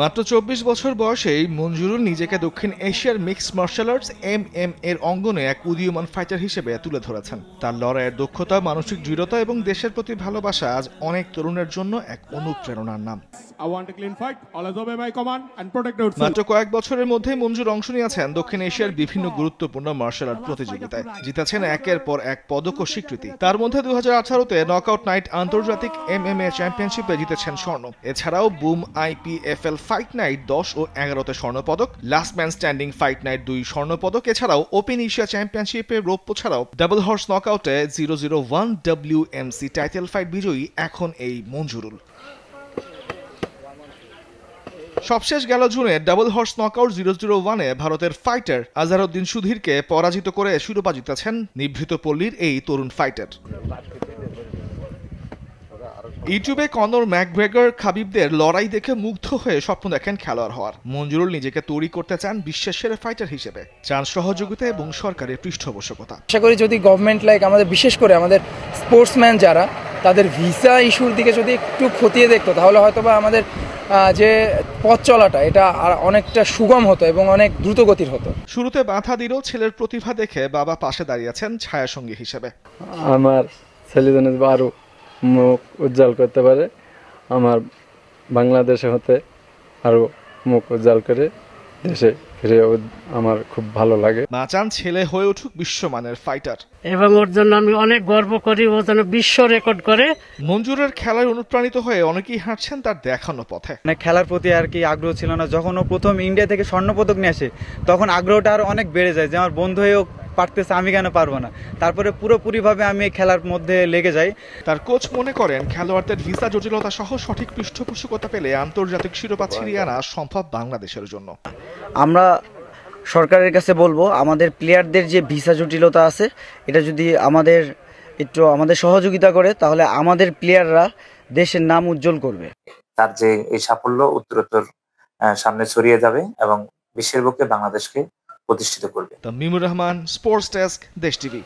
মাত্র 24 বছর বয়সেই মঞ্জুরুল নিজেকে দক্ষিণ এশিয়ার মিক্সড মার্শাল আর্টস এর অঙ্গনে এক উদীয়মান ফাইটার হিসেবে তুলে ধরেছেন। তার লড়াইয়ের দক্ষতা, মানসিক দৃঢ়তা এবং দেশের প্রতি ভালোবাসা আজ অনেক তরুণের জন্য এক অনুপ্রেরণার নাম। মাত্র কয়েক বছরের মধ্যেই মঞ্জুর অংশ নিয়েছেন দক্ষিণ এশিয়ার বিভিন্ন গুরুত্বপূর্ণ মার্শাল আর্ট প্রতিযোগিতায়, জিতেছেন একের পর এক পদক ও স্বীকৃতি। তার মধ্যে 2018-তে নকআউট নাইট আন্তর্জাতিক MMA চ্যাম্পিয়নশিপে জিতেছেন স্বর্ণ। এছাড়াও বুম IPFL ফাইট নাইট 10 ও 11তে স্বর্ণপদক, last man standing fight night 2 স্বর্ণপদক, এছাড়াও ওপেন এশিয়া চ্যাম্পিয়নশিপে রৌপ্য ছাড়াও ডাবল হর্স নকআউটে 001 WMC টাইটেল ফাইট বিজয়ী এখন এই মঞ্জুরুল। সবশেষ গেল জুনে ডাবল হর্স নকআউট 001-এ ভারতের ফাইটার আজহারউদ্দিন সুধীরকে পরাজিত করে শিরোপা জিতেছেন নিভৃত পল্লীর এই তরুণ ফাইটার। ইউটিউবে কনর ম্যাকগ্রেগর খাবিবদের লড়াই দেখে মুগ্ধ হয়ে স্বপ্ন দেখেন খেলোয়াড় হওয়ার। মঞ্জুরুল নিজেকে তৈরি করতে চান বিশ্বের সেরা ফাইটার হিসেবে, চান সহযোগিতা এবং সরকারের পৃষ্ঠপোষকতা। আশা করি যদি গভর্নমেন্ট আমাদের, বিশেষ করে আমাদের স্পোর্টসম্যান যারা, তাদের ভিসা ইস্যুর দিকে যদি একটু খতিয়ে দেখতো, তাহলে হয়তোবা আমাদের যে পথ চলাটা এটা আর অনেকটা সুগম হতো এবং অনেক দ্রুত গতির হতো। শুরুতে বাধা দিলেও ছেলের প্রতিভা দেখে বাবা পাশে দাঁড়িয়েছেন ছায়াসঙ্গী হিসেবে। আমার ছেলে যেন আরো মুখ উজ্জ্বল করতে পারে, আমার বাংলাদেশে হতে আরো মুখ উজ্জ্বল করে দেশে ফিরে আমার খুব ভালো লাগে। মা চান ছেলে হয়ে উঠুক বিশ্বমানের ফাইটার এবং ওর জন্য আমি অনেক গর্ব করি, ও যেন বিশ্ব রেকর্ড করে। মঞ্জুরের খেলায় অনুপ্রাণিত হয়ে অনেকেই হাঁটছেন তার দেখানো পথে। খেলার প্রতি আর কি আগ্রহ ছিল না, যখন ও প্রথম ইন্ডিয়া থেকে স্বর্ণপদক নিয়ে আসে তখন আগ্রহটা আরো অনেক বেড়ে যায়, যে আমার বন্ধু হয়েও পারতেছে, আমি কেন পারবো না। তারপরে পুরোপুরিভাবে আমি এই খেলার মধ্যে লেগে যাই। তার কোচ মনে করেন খেলোয়াড়দের ভিসা জটিলতা সহ সঠিক পৃষ্ঠপোষকতা পেলে আন্তর্জাতিক শিরোপা ছিনিয়ে আনা সম্ভব বাংলাদেশের জন্য। আমরা সরকারের কাছে বলবো, আমাদের প্লেয়ারদের যে ভিসা জটিলতা আছে এটা যদি আমাদের সহযোগিতা করে, তাহলে আমাদের প্লেয়াররা দেশের নাম উজ্জ্বল করবে। তার যে এই সাফল্য উত্তরোত্তর সামনে ছড়িয়ে যাবে এবং বিশ্বের বুকে বাংলাদেশকে প্রতিষ্ঠিত করবে। তামিমুর রহমান, স্পোর্টস ডেস্ক, দেশ টিভি।